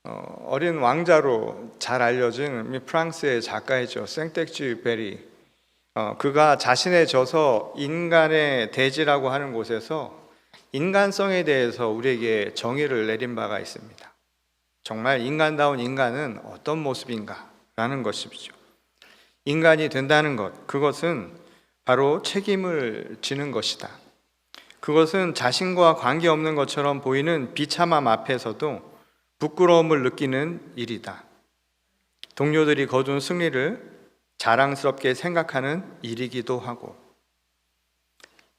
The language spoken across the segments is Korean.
어린 왕자로 잘 알려진 프랑스의 작가이죠. 생텍쥐페리. 그가 자신의 저서 인간의 대지라고 하는 곳에서 인간성에 대해서 우리에게 정의를 내린 바가 있습니다. 정말 인간다운 인간은 어떤 모습인가 라는 것이죠. 인간이 된다는 것, 그것은 바로 책임을 지는 것이다. 그것은 자신과 관계없는 것처럼 보이는 비참함 앞에서도 부끄러움을 느끼는 일이다. 동료들이 거둔 승리를 자랑스럽게 생각하는 일이기도 하고,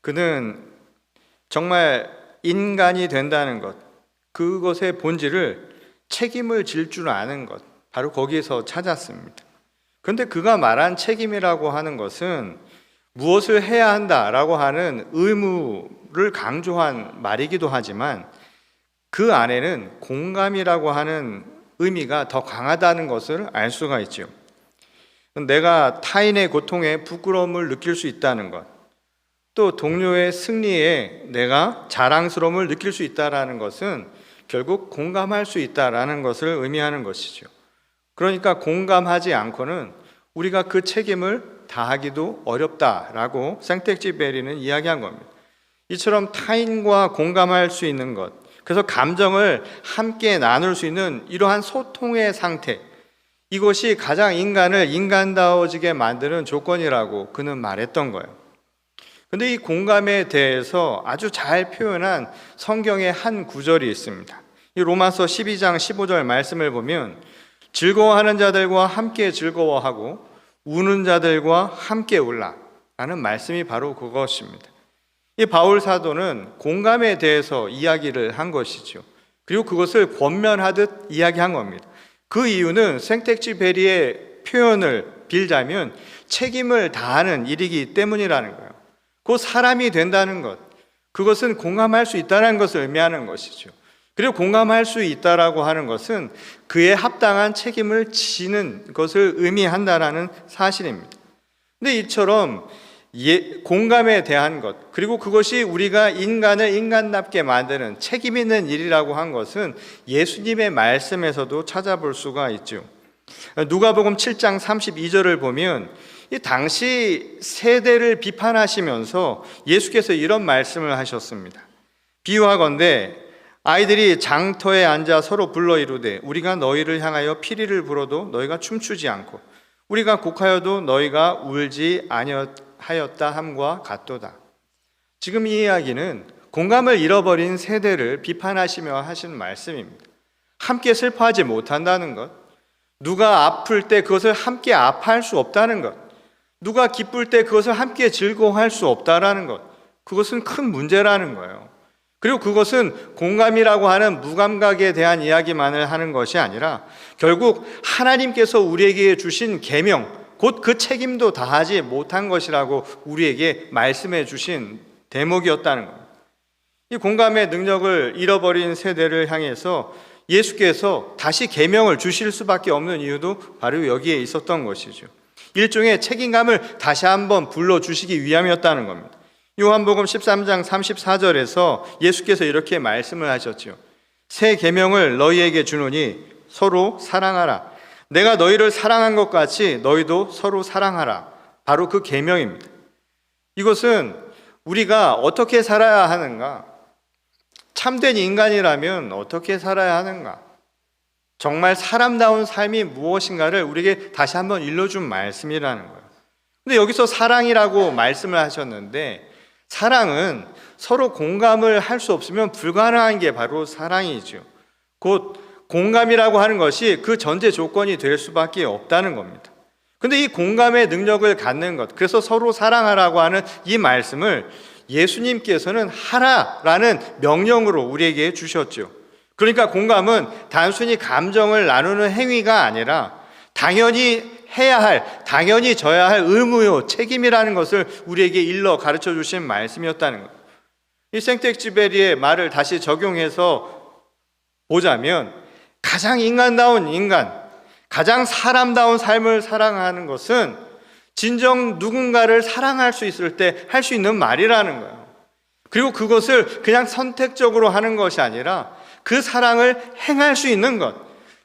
그는 정말 인간이 된다는 것, 그것의 본질을 책임을 질 줄 아는 것, 바로 거기에서 찾았습니다. 그런데 그가 말한 책임이라고 하는 것은 무엇을 해야 한다라고 하는 의무를 강조한 말이기도 하지만 그 안에는 공감이라고 하는 의미가 더 강하다는 것을 알 수가 있죠. 내가 타인의 고통에 부끄러움을 느낄 수 있다는 것, 또 동료의 승리에 내가 자랑스러움을 느낄 수 있다는 것은 결국 공감할 수 있다는 것을 의미하는 것이죠. 그러니까 공감하지 않고는 우리가 그 책임을 다하기도 어렵다라고 생텍쥐페리는 이야기한 겁니다. 이처럼 타인과 공감할 수 있는 것, 그래서 감정을 함께 나눌 수 있는 이러한 소통의 상태, 이것이 가장 인간을 인간다워지게 만드는 조건이라고 그는 말했던 거예요. 그런데 이 공감에 대해서 아주 잘 표현한 성경의 한 구절이 있습니다. 이 로마서 12장 15절 말씀을 보면 즐거워하는 자들과 함께 즐거워하고 우는 자들과 함께 울라 라는 말씀이 바로 그것입니다. 이 바울 사도는 공감에 대해서 이야기를 한 것이죠. 그리고 그것을 권면하듯 이야기한 겁니다. 그 이유는 생텍쥐페리의 표현을 빌자면 책임을 다하는 일이기 때문이라는 거예요. 곧 사람이 된다는 것, 그것은 공감할 수 있다는 것을 의미하는 것이죠. 그리고 공감할 수 있다라고 하는 것은 그에 합당한 책임을 지는 것을 의미한다라는 사실입니다. 근데 이처럼 공감에 대한 것, 그리고 그것이 우리가 인간을 인간답게 만드는 책임 있는 일이라고 한 것은 예수님의 말씀에서도 찾아볼 수가 있죠. 누가복음 7장 32절을 보면 이 당시 세대를 비판하시면서 예수께서 이런 말씀을 하셨습니다. 비유하건대 아이들이 장터에 앉아 서로 불러 이르되 우리가 너희를 향하여 피리를 불어도 너희가 춤추지 않고 우리가 곡하여도 너희가 울지 아니하였다 함과 같도다. 지금 이 이야기는 공감을 잃어버린 세대를 비판하시며 하신 말씀입니다. 함께 슬퍼하지 못한다는 것, 누가 아플 때 그것을 함께 아파할 수 없다는 것, 누가 기쁠 때 그것을 함께 즐거워할 수 없다라는 것, 그것은 큰 문제라는 거예요. 그리고 그것은 공감이라고 하는 무감각에 대한 이야기만을 하는 것이 아니라 결국 하나님께서 우리에게 주신 계명, 곧 그 책임도 다하지 못한 것이라고 우리에게 말씀해 주신 대목이었다는 겁니다. 이 공감의 능력을 잃어버린 세대를 향해서 예수께서 다시 계명을 주실 수밖에 없는 이유도 바로 여기에 있었던 것이죠. 일종의 책임감을 다시 한번 불러주시기 위함이었다는 겁니다. 요한복음 13장 34절에서 예수께서 이렇게 말씀을 하셨죠. 새 계명을 너희에게 주노니 서로 사랑하라. 내가 너희를 사랑한 것 같이 너희도 서로 사랑하라. 바로 그 계명입니다. 이것은 우리가 어떻게 살아야 하는가? 참된 인간이라면 어떻게 살아야 하는가? 정말 사람다운 삶이 무엇인가를 우리에게 다시 한번 일러준 말씀이라는 거예요. 근데 여기서 사랑이라고 말씀을 하셨는데 사랑은 서로 공감을 할 수 없으면 불가능한 게 바로 사랑이죠. 곧 공감이라고 하는 것이 그 전제 조건이 될 수밖에 없다는 겁니다. 근데 이 공감의 능력을 갖는 것, 그래서 서로 사랑하라고 하는 이 말씀을 예수님께서는 하라라는 명령으로 우리에게 주셨죠. 그러니까 공감은 단순히 감정을 나누는 행위가 아니라 당연히 해야 할, 당연히 져야 할 의무요, 책임이라는 것을 우리에게 일러 가르쳐 주신 말씀이었다는 것. 이 생텍쥐페리의 말을 다시 적용해서 보자면 가장 인간다운 인간, 가장 사람다운 삶을 살아가는 것은 진정 누군가를 사랑할 수 있을 때 할 수 있는 말이라는 거예요. 그리고 그것을 그냥 선택적으로 하는 것이 아니라 그 사랑을 행할 수 있는 것,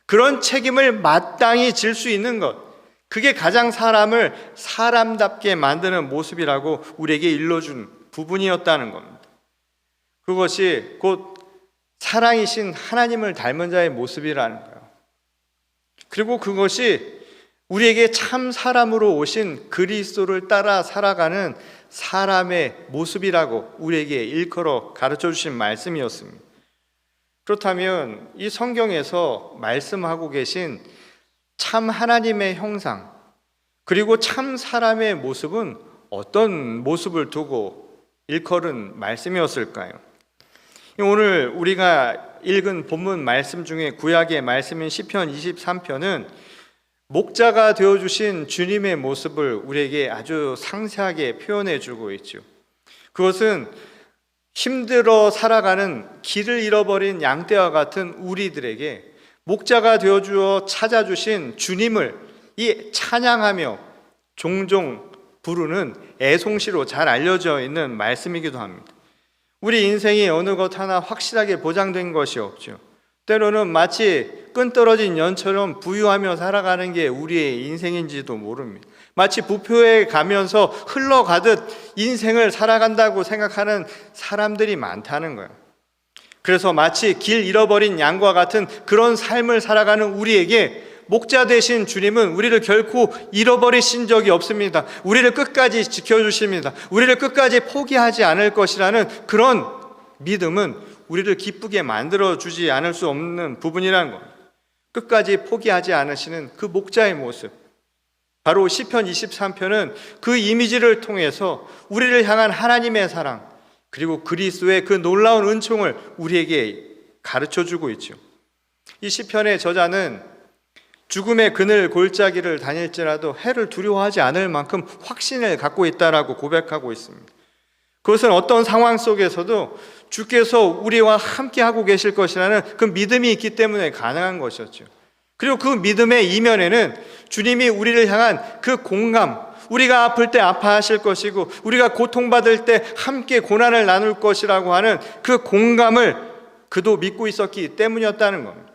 그런 책임을 마땅히 질 수 있는 것, 그게 가장 사람을 사람답게 만드는 모습이라고 우리에게 일러준 부분이었다는 겁니다. 그것이 곧 사랑이신 하나님을 닮은 자의 모습이라는 거예요. 그리고 그것이 우리에게 참 사람으로 오신 그리스도를 따라 살아가는 사람의 모습이라고 우리에게 일컬어 가르쳐 주신 말씀이었습니다. 그렇다면 이 성경에서 말씀하고 계신 참 하나님의 형상, 그리고 참 사람의 모습은 어떤 모습을 두고 일컬은 말씀이었을까요? 오늘 우리가 읽은 본문 말씀 중에 구약의 말씀인 시편 23편은 목자가 되어주신 주님의 모습을 우리에게 아주 상세하게 표현해 주고 있죠. 그것은 힘들어 살아가는 길을 잃어버린 양떼와 같은 우리들에게 목자가 되어주어 찾아주신 주님을 이 찬양하며 종종 부르는 애송시로 잘 알려져 있는 말씀이기도 합니다. 우리 인생이 어느 것 하나 확실하게 보장된 것이 없죠. 때로는 마치 끈떨어진 연처럼 부유하며 살아가는 게 우리의 인생인지도 모릅니다. 마치 부표에 가면서 흘러가듯 인생을 살아간다고 생각하는 사람들이 많다는 거예요. 그래서 마치 길 잃어버린 양과 같은 그런 삶을 살아가는 우리에게 목자 되신 주님은 우리를 결코 잃어버리신 적이 없습니다. 우리를 끝까지 지켜주십니다. 우리를 끝까지 포기하지 않을 것이라는 그런 믿음은 우리를 기쁘게 만들어주지 않을 수 없는 부분이라는 겁니다. 끝까지 포기하지 않으시는 그 목자의 모습, 바로 시편 23편은 그 이미지를 통해서 우리를 향한 하나님의 사랑, 그리고 그리스도의 그 놀라운 은총을 우리에게 가르쳐주고 있죠. 이 시편의 저자는 죽음의 그늘 골짜기를 다닐지라도 해를 두려워하지 않을 만큼 확신을 갖고 있다라고 고백하고 있습니다. 그것은 어떤 상황 속에서도 주께서 우리와 함께 하고 계실 것이라는 그 믿음이 있기 때문에 가능한 것이었죠. 그리고 그 믿음의 이면에는 주님이 우리를 향한 그 공감, 우리가 아플 때 아파하실 것이고 우리가 고통받을 때 함께 고난을 나눌 것이라고 하는 그 공감을 그도 믿고 있었기 때문이었다는 겁니다.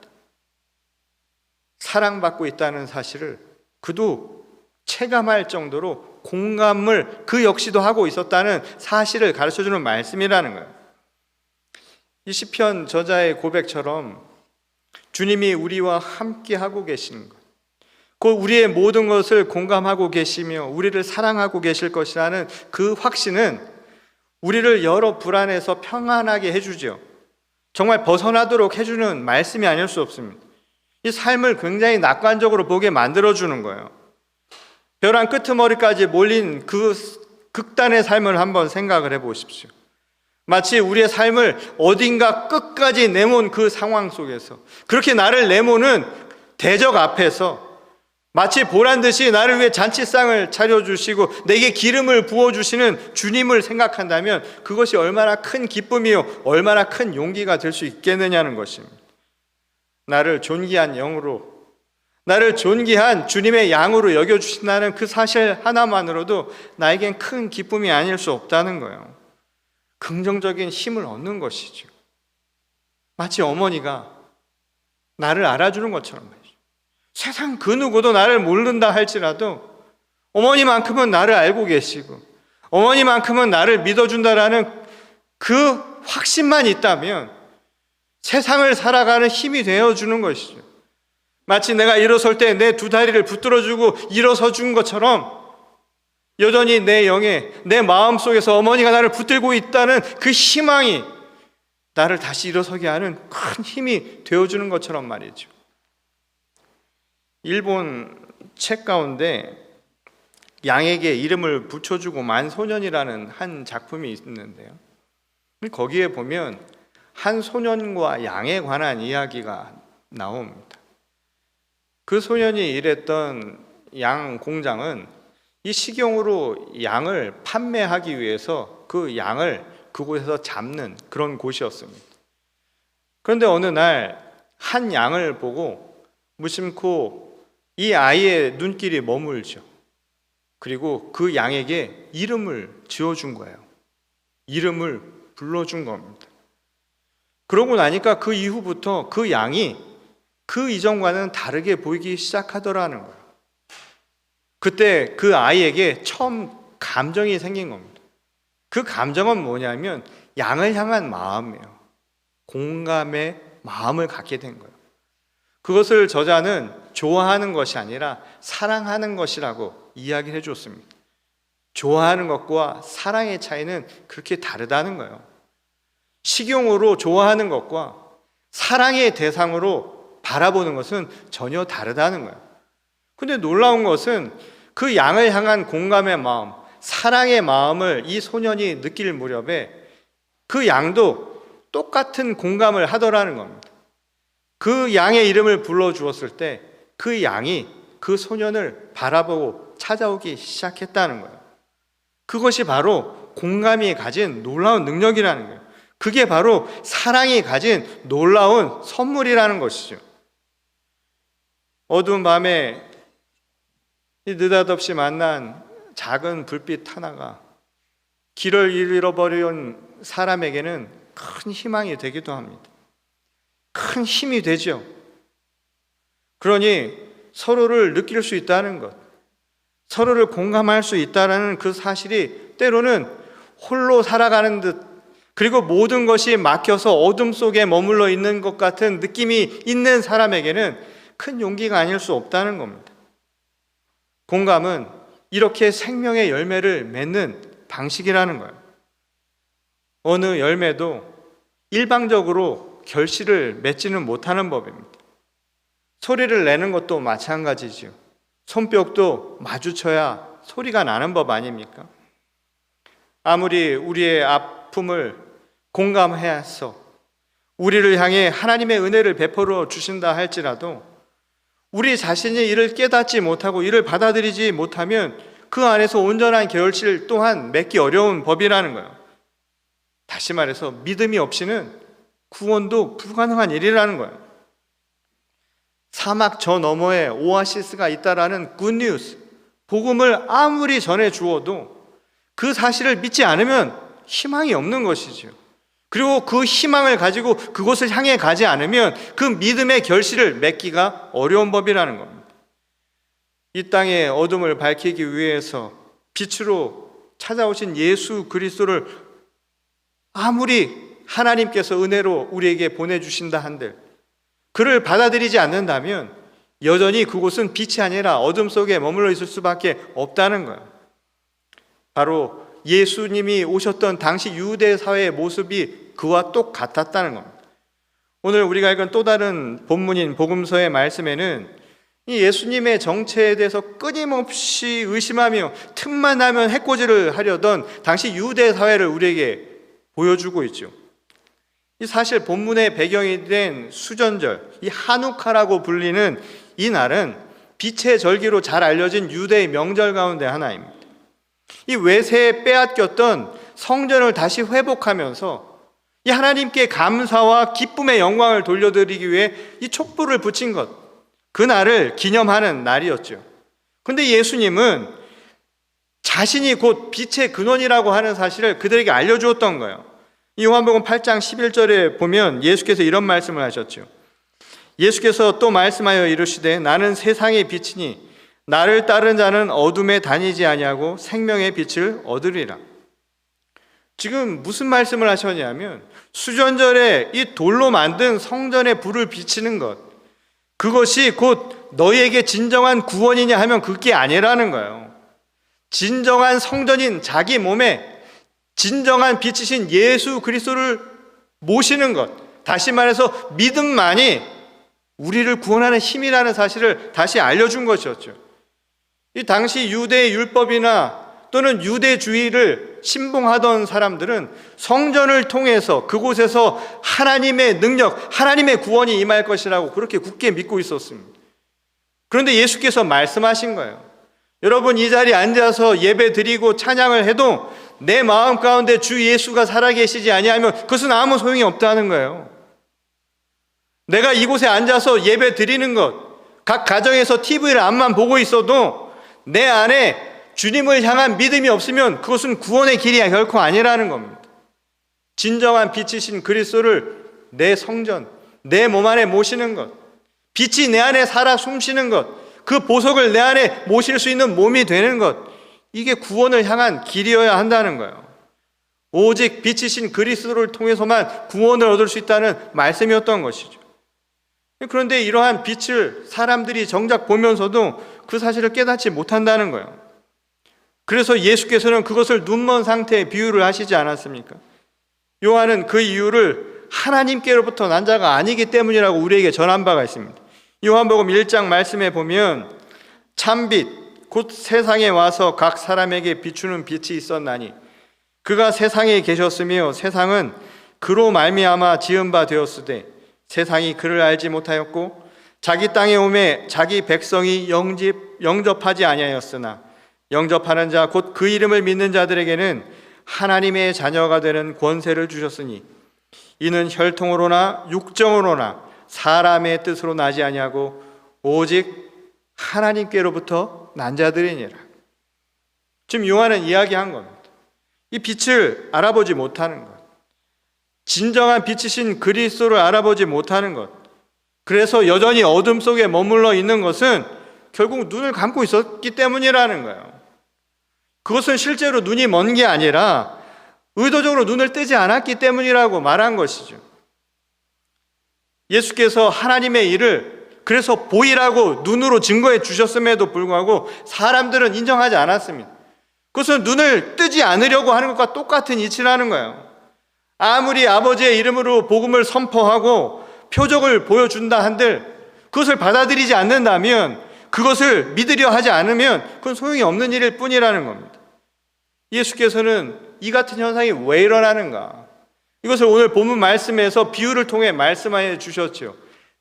사랑받고 있다는 사실을 그도 체감할 정도로 공감을 그 역시도 하고 있었다는 사실을 가르쳐주는 말씀이라는 거예요. 이 시편 저자의 고백처럼 주님이 우리와 함께 하고 계시는 것, 곧 우리의 모든 것을 공감하고 계시며 우리를 사랑하고 계실 것이라는 그 확신은 우리를 여러 불안에서 평안하게 해주죠. 정말 벗어나도록 해주는 말씀이 아닐 수 없습니다. 이 삶을 굉장히 낙관적으로 보게 만들어주는 거예요. 벼랑 끄트머리까지 몰린 그 극단의 삶을 한번 생각을 해보십시오. 마치 우리의 삶을 어딘가 끝까지 내몬 그 상황 속에서 그렇게 나를 내모는 대적 앞에서 마치 보란듯이 나를 위해 잔치상을 차려주시고 내게 기름을 부어주시는 주님을 생각한다면 그것이 얼마나 큰 기쁨이요 얼마나 큰 용기가 될 수 있겠느냐는 것입니다. 나를 존귀한 영으로, 나를 존귀한 주님의 양으로 여겨주신다는 그 사실 하나만으로도 나에겐 큰 기쁨이 아닐 수 없다는 거예요. 긍정적인 힘을 얻는 것이죠. 마치 어머니가 나를 알아주는 것처럼 말이죠. 세상 그 누구도 나를 모른다 할지라도 어머니만큼은 나를 알고 계시고 어머니만큼은 나를 믿어준다라는 그 확신만 있다면 세상을 살아가는 힘이 되어주는 것이죠. 마치 내가 일어설 때 내 두 다리를 붙들어주고 일어서 준 것처럼 여전히 내 영에, 내 마음속에서 어머니가 나를 붙들고 있다는 그 희망이 나를 다시 일어서게 하는 큰 힘이 되어주는 것처럼 말이죠. 일본 책 가운데 양에게 이름을 붙여주고 만소년이라는 한 작품이 있는데요. 거기에 보면 한 소년과 양에 관한 이야기가 나옵니다. 그 소년이 일했던 양 공장은 이 식용으로 양을 판매하기 위해서 그 양을 그곳에서 잡는 그런 곳이었습니다. 그런데 어느 날 한 양을 보고 무심코 이 아이의 눈길이 머물죠. 그리고 그 양에게 이름을 지어준 거예요. 이름을 불러준 겁니다. 그러고 나니까 그 이후부터 그 양이 그 이전과는 다르게 보이기 시작하더라는 거예요. 그때 그 아이에게 처음 감정이 생긴 겁니다. 그 감정은 뭐냐면 양을 향한 마음이에요. 공감의 마음을 갖게 된 거예요. 그것을 저자는 좋아하는 것이 아니라 사랑하는 것이라고 이야기를 해줬습니다. 좋아하는 것과 사랑의 차이는 그렇게 다르다는 거예요. 식용으로 좋아하는 것과 사랑의 대상으로 바라보는 것은 전혀 다르다는 거예요. 근데 놀라운 것은 그 양을 향한 공감의 마음, 사랑의 마음을 이 소년이 느낄 무렵에 그 양도 똑같은 공감을 하더라는 겁니다. 그 양의 이름을 불러주었을 때 그 양이 그 소년을 바라보고 찾아오기 시작했다는 거예요. 그것이 바로 공감이 가진 놀라운 능력이라는 거예요. 그게 바로 사랑이 가진 놀라운 선물이라는 것이죠. 어두운 밤에 느닷없이 만난 작은 불빛 하나가 길을 잃어버린 사람에게는 큰 희망이 되기도 합니다. 큰 힘이 되죠. 그러니 서로를 느낄 수 있다는 것, 서로를 공감할 수 있다는 그 사실이 때로는 홀로 살아가는 듯, 그리고 모든 것이 막혀서 어둠 속에 머물러 있는 것 같은 느낌이 있는 사람에게는 큰 용기가 아닐 수 없다는 겁니다. 공감은 이렇게 생명의 열매를 맺는 방식이라는 거예요. 어느 열매도 일방적으로 결실을 맺지는 못하는 법입니다. 소리를 내는 것도 마찬가지지요. 손뼉도 마주쳐야 소리가 나는 법 아닙니까? 아무리 우리의 아픔을 공감해서 우리를 향해 하나님의 은혜를 베풀어 주신다 할지라도 우리 자신이 이를 깨닫지 못하고 이를 받아들이지 못하면 그 안에서 온전한 결실 또한 맺기 어려운 법이라는 거예요. 다시 말해서 믿음이 없이는 구원도 불가능한 일이라는 거예요. 사막 저 너머에 오아시스가 있다라는 굿뉴스, 복음을 아무리 전해 주어도 그 사실을 믿지 않으면 희망이 없는 것이죠. 그리고 그 희망을 가지고 그곳을 향해 가지 않으면 그 믿음의 결실을 맺기가 어려운 법이라는 겁니다. 이 땅의 어둠을 밝히기 위해서 빛으로 찾아오신 예수 그리스도를 아무리 하나님께서 은혜로 우리에게 보내주신다 한들 그를 받아들이지 않는다면 여전히 그곳은 빛이 아니라 어둠 속에 머물러 있을 수밖에 없다는 거예요. 바로 예수님이 오셨던 당시 유대 사회의 모습이 그와 똑같았다는 겁니다. 오늘 우리가 읽은 또 다른 본문인 복음서의 말씀에는 이 예수님의 정체에 대해서 끊임없이 의심하며 틈만 나면 해코지를 하려던 당시 유대 사회를 우리에게 보여주고 있죠. 이 사실 본문의 배경이 된 수전절, 이 하누카라고 불리는 이 날은 빛의 절기로 잘 알려진 유대의 명절 가운데 하나입니다. 이 외세에 빼앗겼던 성전을 다시 회복하면서 이 하나님께 감사와 기쁨의 영광을 돌려드리기 위해 이 촛불을 붙인 것, 그 날을 기념하는 날이었죠. 그런데 예수님은 자신이 곧 빛의 근원이라고 하는 사실을 그들에게 알려주었던 거예요. 이 요한복음 8장 11절에 보면 예수께서 이런 말씀을 하셨죠. 예수께서 또 말씀하여 이르시되 나는 세상의 빛이니 나를 따른 자는 어둠에 다니지 아니하고 생명의 빛을 얻으리라. 지금 무슨 말씀을 하셨냐면 수전절에 이 돌로 만든 성전에 불을 비치는 것, 그것이 곧 너희에게 진정한 구원이냐 하면 그게 아니라는 거예요. 진정한 성전인 자기 몸에 진정한 빛이신 예수 그리스도를 모시는 것, 다시 말해서 믿음만이 우리를 구원하는 힘이라는 사실을 다시 알려준 것이었죠. 이 당시 유대의 율법이나 또는 유대주의를 신봉하던 사람들은 성전을 통해서 그곳에서 하나님의 능력, 하나님의 구원이 임할 것이라고 그렇게 굳게 믿고 있었습니다. 그런데 예수께서 말씀하신 거예요. 여러분 이 자리에 앉아서 예배 드리고 찬양을 해도 내 마음 가운데 주 예수가 살아계시지 아니하면 그것은 아무 소용이 없다는 거예요. 내가 이곳에 앉아서 예배 드리는 것, 각 가정에서 TV를 앞만 보고 있어도 내 안에 주님을 향한 믿음이 없으면 그것은 구원의 길이 결코 아니라는 겁니다. 진정한 빛이신 그리스도를 내 성전, 내 몸 안에 모시는 것, 빛이 내 안에 살아 숨쉬는 것, 그 보석을 내 안에 모실 수 있는 몸이 되는 것, 이게 구원을 향한 길이어야 한다는 거예요. 오직 빛이신 그리스도를 통해서만 구원을 얻을 수 있다는 말씀이었던 것이죠. 그런데 이러한 빛을 사람들이 정작 보면서도 그 사실을 깨닫지 못한다는 거예요. 그래서 예수께서는 그것을 눈먼 상태에 비유를 하시지 않았습니까? 요한은 그 이유를 하나님께로부터 난 자가 아니기 때문이라고 우리에게 전한 바가 있습니다. 요한복음 1장 말씀에 보면 참빛 곧 세상에 와서 각 사람에게 비추는 빛이 있었나니 그가 세상에 계셨으며 세상은 그로 말미암아 지은 바 되었으되 세상이 그를 알지 못하였고 자기 땅에 오매 자기 백성이 영접하지 아니하였으나 영접하는 자 곧 그 이름을 믿는 자들에게는 하나님의 자녀가 되는 권세를 주셨으니 이는 혈통으로나 육정으로나 사람의 뜻으로 나지 아니하고 오직 하나님께로부터 난 자들이니라. 지금 요한은 이야기한 겁니다. 이 빛을 알아보지 못하는 것, 진정한 빛이신 그리스도를 알아보지 못하는 것, 그래서 여전히 어둠 속에 머물러 있는 것은 결국 눈을 감고 있었기 때문이라는 거예요. 그것은 실제로 눈이 먼 게 아니라 의도적으로 눈을 뜨지 않았기 때문이라고 말한 것이죠. 예수께서 하나님의 일을 그래서 보이라고 눈으로 증거해 주셨음에도 불구하고 사람들은 인정하지 않았습니다. 그것은 눈을 뜨지 않으려고 하는 것과 똑같은 이치라는 거예요. 아무리 아버지의 이름으로 복음을 선포하고 표적을 보여준다 한들 그것을 받아들이지 않는다면, 그것을 믿으려 하지 않으면 그건 소용이 없는 일일 뿐이라는 겁니다. 예수께서는 이 같은 현상이 왜 일어나는가, 이것을 오늘 본문 말씀에서 비유를 통해 말씀해 주셨죠.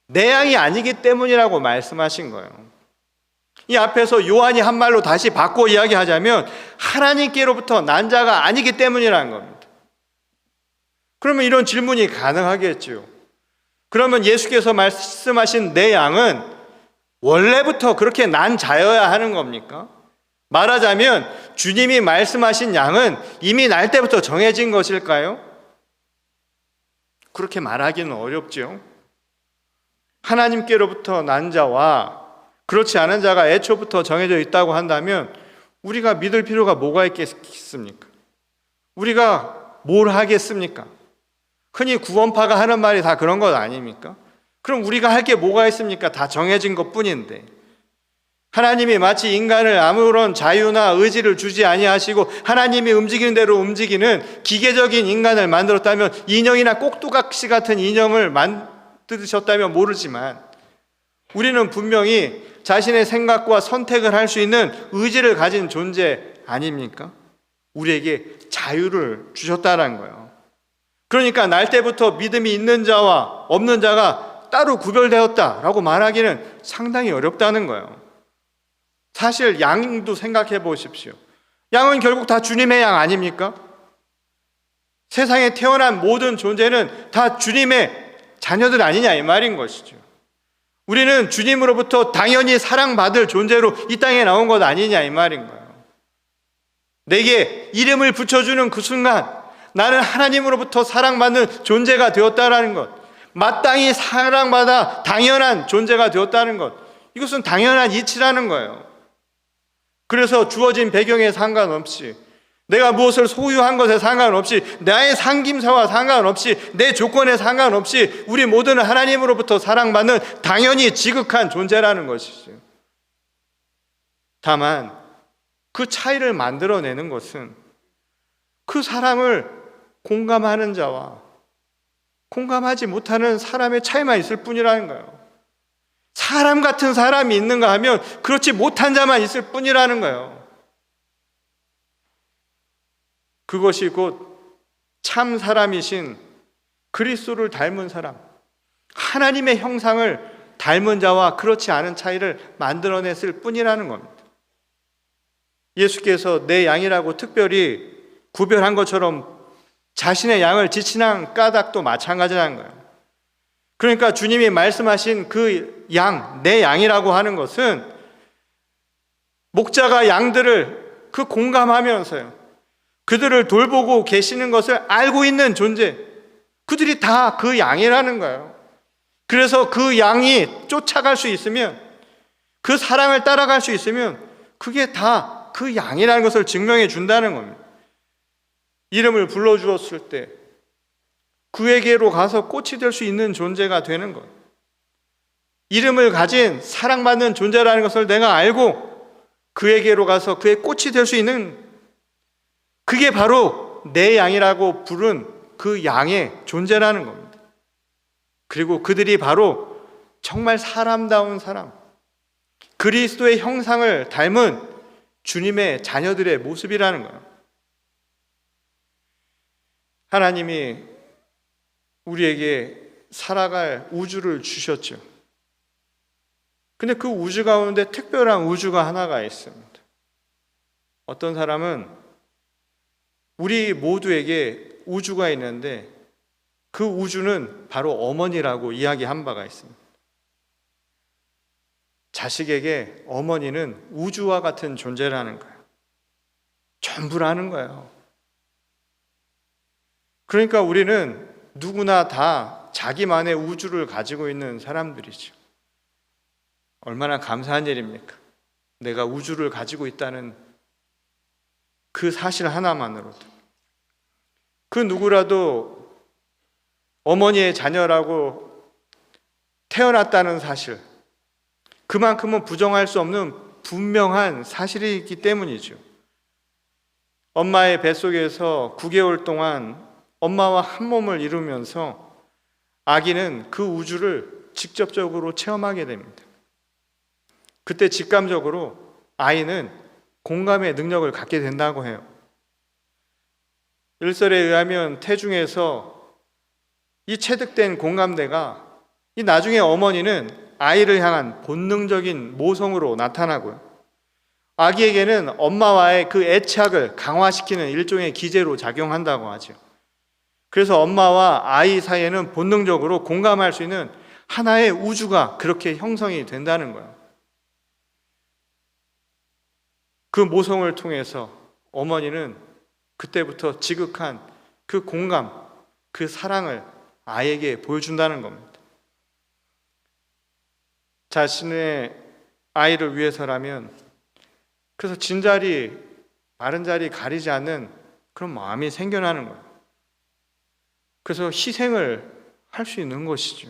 내 양이 아니기 때문이라고 말씀하신 거예요. 이 앞에서 요한이 한 말로 다시 바꿔 이야기하자면 하나님께로부터 난 자가 아니기 때문이라는 겁니다. 그러면 이런 질문이 가능하겠죠. 그러면 예수께서 말씀하신 내 양은 원래부터 그렇게 난 자여야 하는 겁니까? 말하자면 주님이 말씀하신 양은 이미 날 때부터 정해진 것일까요? 그렇게 말하기는 어렵죠. 하나님께로부터 난 자와 그렇지 않은 자가 애초부터 정해져 있다고 한다면 우리가 믿을 필요가 뭐가 있겠습니까? 우리가 뭘 하겠습니까? 흔히 구원파가 하는 말이 다 그런 것 아닙니까? 그럼 우리가 할 게 뭐가 있습니까? 다 정해진 것 뿐인데, 하나님이 마치 인간을 아무런 자유나 의지를 주지 아니하시고 하나님이 움직이는 대로 움직이는 기계적인 인간을 만들었다면, 인형이나 꼭두각시 같은 인형을 만드셨다면 모르지만 우리는 분명히 자신의 생각과 선택을 할 수 있는 의지를 가진 존재 아닙니까? 우리에게 자유를 주셨다는 거예요. 그러니까 날 때부터 믿음이 있는 자와 없는 자가 따로 구별되었다라고 말하기는 상당히 어렵다는 거예요. 사실 양도 생각해 보십시오. 양은 결국 다 주님의 양 아닙니까? 세상에 태어난 모든 존재는 다 주님의 자녀들 아니냐 이 말인 것이죠. 우리는 주님으로부터 당연히 사랑받을 존재로 이 땅에 나온 것 아니냐 이 말인 거예요. 내게 이름을 붙여주는 그 순간 나는 하나님으로부터 사랑받는 존재가 되었다라는 것, 마땅히 사랑받아 당연한 존재가 되었다는 것, 이것은 당연한 이치라는 거예요. 그래서 주어진 배경에 상관없이, 내가 무엇을 소유한 것에 상관없이, 나의 상김사와 상관없이, 내 조건에 상관없이 우리 모두는 하나님으로부터 사랑받는 당연히 지극한 존재라는 것이죠. 다만 그 차이를 만들어내는 것은 그 사랑을 공감하는 자와 공감하지 못하는 사람의 차이만 있을 뿐이라는 거예요. 사람 같은 사람이 있는가 하면 그렇지 못한 자만 있을 뿐이라는 거예요. 그것이 곧 참 사람이신 그리스도를 닮은 사람, 하나님의 형상을 닮은 자와 그렇지 않은 차이를 만들어냈을 뿐이라는 겁니다. 예수께서 내 양이라고 특별히 구별한 것처럼 자신의 양을 지칭한 까닭도 마찬가지라는 거예요. 그러니까 주님이 말씀하신 그 양, 내 양이라고 하는 것은 목자가 양들을 그 공감하면서요, 그들을 돌보고 계시는 것을 알고 있는 존재, 그들이 다 그 양이라는 거예요. 그래서 그 양이 쫓아갈 수 있으면, 그 사랑을 따라갈 수 있으면 그게 다 그 양이라는 것을 증명해 준다는 겁니다. 이름을 불러주었을 때 그에게로 가서 꽃이 될 수 있는 존재가 되는 것, 이름을 가진 사랑받는 존재라는 것을 내가 알고 그에게로 가서 그의 꽃이 될 수 있는, 그게 바로 내 양이라고 부른 그 양의 존재라는 겁니다. 그리고 그들이 바로 정말 사람다운 사람, 그리스도의 형상을 닮은 주님의 자녀들의 모습이라는 거예요. 하나님이 우리에게 살아갈 우주를 주셨죠. 근데 그 우주 가운데 특별한 우주가 하나가 있습니다. 어떤 사람은 우리 모두에게 우주가 있는데 그 우주는 바로 어머니라고 이야기한 바가 있습니다. 자식에게 어머니는 우주와 같은 존재라는 거예요. 전부라는 거예요. 그러니까 우리는 누구나 다 자기만의 우주를 가지고 있는 사람들이죠. 얼마나 감사한 일입니까? 내가 우주를 가지고 있다는 그 사실 하나만으로도. 그 누구라도 어머니의 자녀라고 태어났다는 사실, 그만큼은 부정할 수 없는 분명한 사실이기 때문이죠. 엄마의 뱃속에서 9개월 동안 엄마와 한 몸을 이루면서 아기는 그 우주를 직접적으로 체험하게 됩니다. 그때 직감적으로 아이는 공감의 능력을 갖게 된다고 해요. 일설에 의하면 태중에서 이 체득된 공감대가 이 나중에 어머니는 아이를 향한 본능적인 모성으로 나타나고요. 아기에게는 엄마와의 그 애착을 강화시키는 일종의 기제로 작용한다고 하죠. 그래서 엄마와 아이 사이에는 본능적으로 공감할 수 있는 하나의 우주가 그렇게 형성이 된다는 거예요. 그 모성을 통해서 어머니는 그때부터 지극한 그 공감, 그 사랑을 아이에게 보여준다는 겁니다. 자신의 아이를 위해서라면, 그래서 진자리, 바른 자리 가리지 않는 그런 마음이 생겨나는 거예요. 그래서 희생을 할 수 있는 것이죠.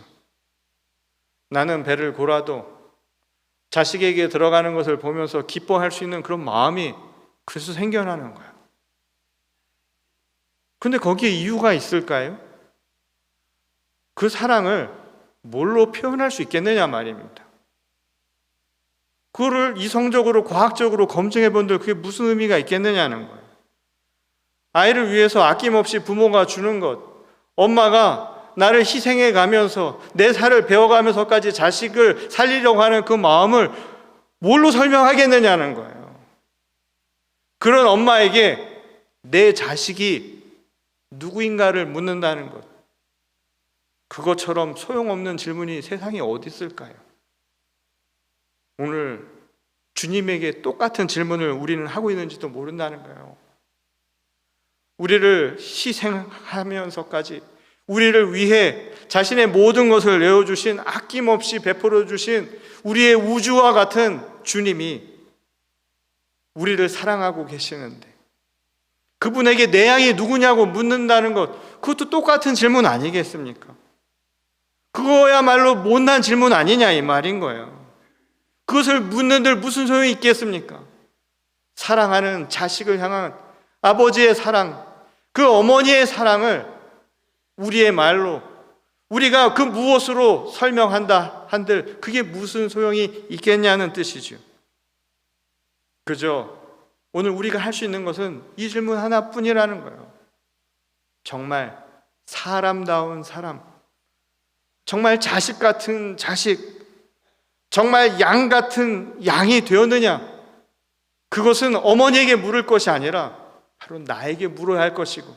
나는 배를 골아도 자식에게 들어가는 것을 보면서 기뻐할 수 있는 그런 마음이 그래서 생겨나는 거예요. 근데 거기에 이유가 있을까요? 그 사랑을 뭘로 표현할 수 있겠느냐 말입니다. 그거를 이성적으로 과학적으로 검증해 본들 그게 무슨 의미가 있겠느냐는 거예요. 아이를 위해서 아낌없이 부모가 주는 것, 엄마가 나를 희생해 가면서 내 살을 베어가면서까지 자식을 살리려고 하는 그 마음을 뭘로 설명하겠느냐는 거예요. 그런 엄마에게 내 자식이 누구인가를 묻는다는 것, 그것처럼 소용없는 질문이 세상에 어디 있을까요? 오늘 주님에게 똑같은 질문을 우리는 하고 있는지도 모른다는 거예요. 우리를 희생하면서까지 우리를 위해 자신의 모든 것을 내어주신, 아낌없이 베풀어 주신 우리의 우주와 같은 주님이 우리를 사랑하고 계시는데 그분에게 내 양이 누구냐고 묻는다는 것, 그것도 똑같은 질문 아니겠습니까? 그거야말로 못난 질문 아니냐 이 말인 거예요. 그것을 묻는들 무슨 소용이 있겠습니까? 사랑하는 자식을 향한 아버지의 사랑, 그 어머니의 사랑을 우리의 말로, 우리가 그 무엇으로 설명한다 한들 그게 무슨 소용이 있겠냐는 뜻이죠. 그저 오늘 우리가 할 수 있는 것은 이 질문 하나뿐이라는 거예요. 정말 사람다운 사람, 정말 자식 같은 자식, 정말 양 같은 양이 되었느냐? 그것은 어머니에게 물을 것이 아니라 바로 나에게 물어야 할 것이고,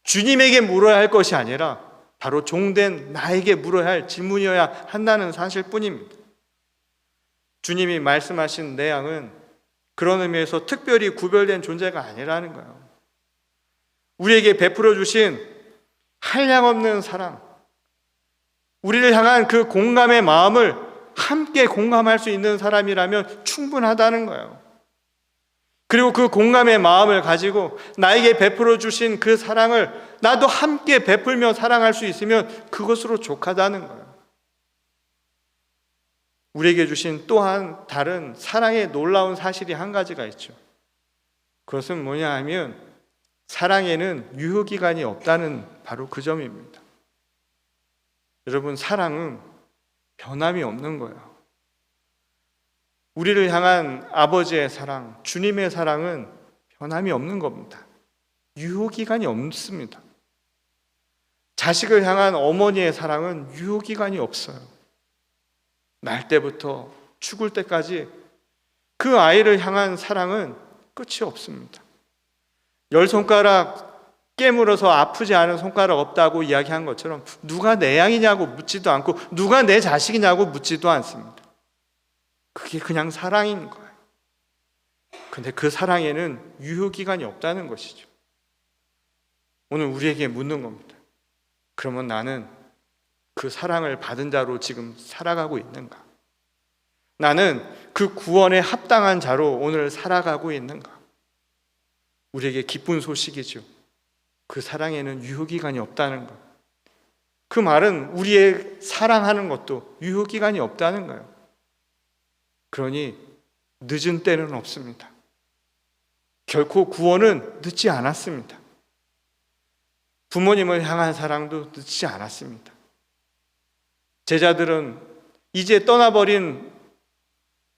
주님에게 물어야 할 것이 아니라 바로 종된 나에게 물어야 할 질문이어야 한다는 사실뿐입니다. 주님이 말씀하신 내 양은 그런 의미에서 특별히 구별된 존재가 아니라는 거예요. 우리에게 베풀어 주신 한량없는 사랑, 우리를 향한 그 공감의 마음을 함께 공감할 수 있는 사람이라면 충분하다는 거예요. 그리고 그 공감의 마음을 가지고 나에게 베풀어 주신 그 사랑을 나도 함께 베풀며 사랑할 수 있으면 그것으로 족하다는 거예요. 우리에게 주신 또한 다른 사랑의 놀라운 사실이 한 가지가 있죠. 그것은 뭐냐 하면 사랑에는 유효기간이 없다는 바로 그 점입니다. 여러분, 사랑은 변함이 없는 거예요. 우리를 향한 아버지의 사랑, 주님의 사랑은 변함이 없는 겁니다. 유효기간이 없습니다. 자식을 향한 어머니의 사랑은 유효기간이 없어요. 날 때부터 죽을 때까지 그 아이를 향한 사랑은 끝이 없습니다. 10손가락 깨물어서 아프지 않은 손가락 없다고 이야기한 것처럼 누가 내 양이냐고 묻지도 않고 누가 내 자식이냐고 묻지도 않습니다. 그게 그냥 사랑인 거예요. 근데 그 사랑에는 유효기간이 없다는 것이죠. 오늘 우리에게 묻는 겁니다. 그러면 나는 그 사랑을 받은 자로 지금 살아가고 있는가? 나는 그 구원에 합당한 자로 오늘 살아가고 있는가? 우리에게 기쁜 소식이죠. 그 사랑에는 유효기간이 없다는 것. 그 말은 우리의 사랑하는 것도 유효기간이 없다는 거예요. 그러니 늦은 때는 없습니다. 결코 구원은 늦지 않았습니다. 부모님을 향한 사랑도 늦지 않았습니다. 제자들은 이제 떠나버린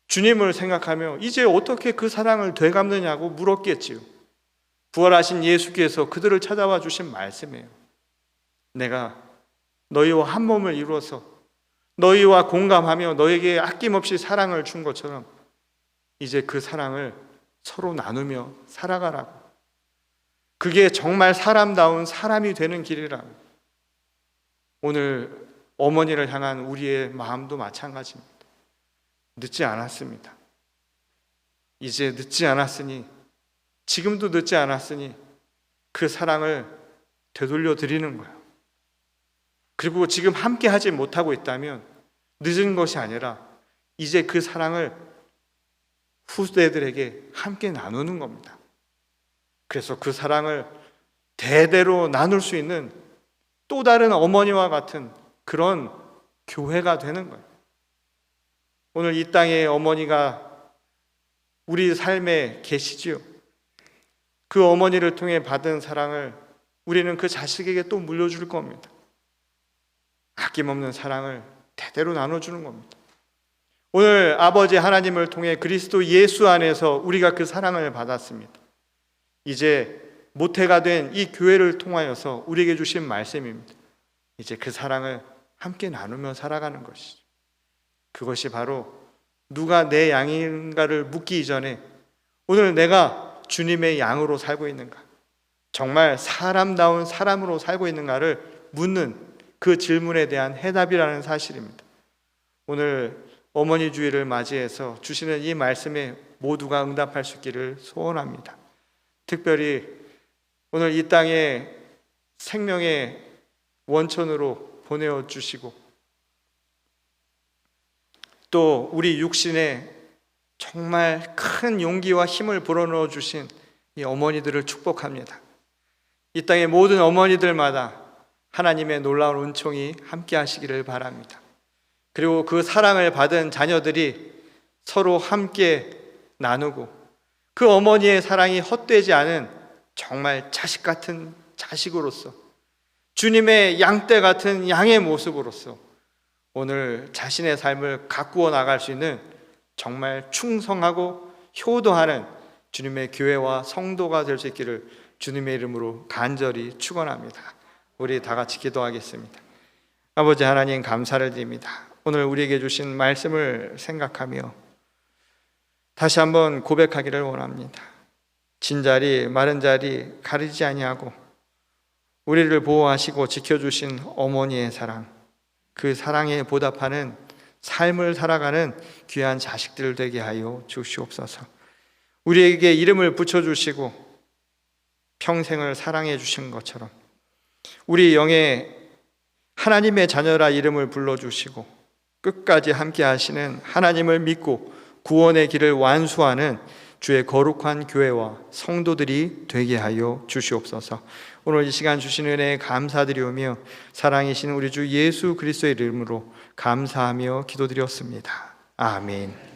주님을 생각하며 이제 어떻게 그 사랑을 되갚느냐고 물었겠지요. 부활하신 예수께서 그들을 찾아와 주신 말씀이에요. 내가 너희와 한 몸을 이루어서 너희와 공감하며 너에게 아낌없이 사랑을 준 것처럼 이제 그 사랑을 서로 나누며 살아가라고. 그게 정말 사람다운 사람이 되는 길이라고. 오늘 어머니를 향한 우리의 마음도 마찬가지입니다. 늦지 않았습니다. 이제 늦지 않았으니, 지금도 늦지 않았으니 그 사랑을 되돌려 드리는 거예요. 그리고 지금 함께 하지 못하고 있다면 늦은 것이 아니라 이제 그 사랑을 후대들에게 함께 나누는 겁니다. 그래서 그 사랑을 대대로 나눌 수 있는 또 다른 어머니와 같은 그런 교회가 되는 거예요. 오늘 이 땅에 어머니가 우리 삶에 계시지요. 그 어머니를 통해 받은 사랑을 우리는 그 자식에게 또 물려줄 겁니다. 아낌없는 사랑을 대대로 나눠주는 겁니다. 오늘 아버지 하나님을 통해 그리스도 예수 안에서 우리가 그 사랑을 받았습니다. 이제 모태가 된 이 교회를 통하여서 우리에게 주신 말씀입니다. 이제 그 사랑을 함께 나누며 살아가는 것이죠. 그것이 바로 누가 내 양인가를 묻기 이전에 오늘 내가 주님의 양으로 살고 있는가, 정말 사람다운 사람으로 살고 있는가를 묻는 그 질문에 대한 해답이라는 사실입니다. 오늘 어머니 주일을 맞이해서 주시는 이 말씀에 모두가 응답할 수 있기를 소원합니다. 특별히 오늘 이 땅에 생명의 원천으로 보내어 주시고 또 우리 육신에 정말 큰 용기와 힘을 불어넣어 주신 이 어머니들을 축복합니다. 이 땅의 모든 어머니들마다 하나님의 놀라운 은총이 함께 하시기를 바랍니다. 그리고 그 사랑을 받은 자녀들이 서로 함께 나누고 그 어머니의 사랑이 헛되지 않은 정말 자식 같은 자식으로서, 주님의 양떼 같은 양의 모습으로서 오늘 자신의 삶을 가꾸어 나갈 수 있는 정말 충성하고 효도하는 주님의 교회와 성도가 될 수 있기를 주님의 이름으로 간절히 축원합니다. 우리 다 같이 기도하겠습니다. 아버지 하나님, 감사를 드립니다. 오늘 우리에게 주신 말씀을 생각하며 다시 한번 고백하기를 원합니다. 진자리 마른 자리 가리지 아니하고 우리를 보호하시고 지켜주신 어머니의 사랑, 그 사랑에 보답하는 삶을 살아가는 귀한 자식들 되게 하여 주시옵소서. 우리에게 이름을 붙여주시고 평생을 사랑해 주신 것처럼 우리 영에 하나님의 자녀라 이름을 불러주시고 끝까지 함께 하시는 하나님을 믿고 구원의 길을 완수하는 주의 거룩한 교회와 성도들이 되게 하여 주시옵소서. 오늘 이 시간 주신 은혜에 감사드리오며 사랑이신 우리 주 예수 그리스도의 이름으로 감사하며 기도드렸습니다. 아멘.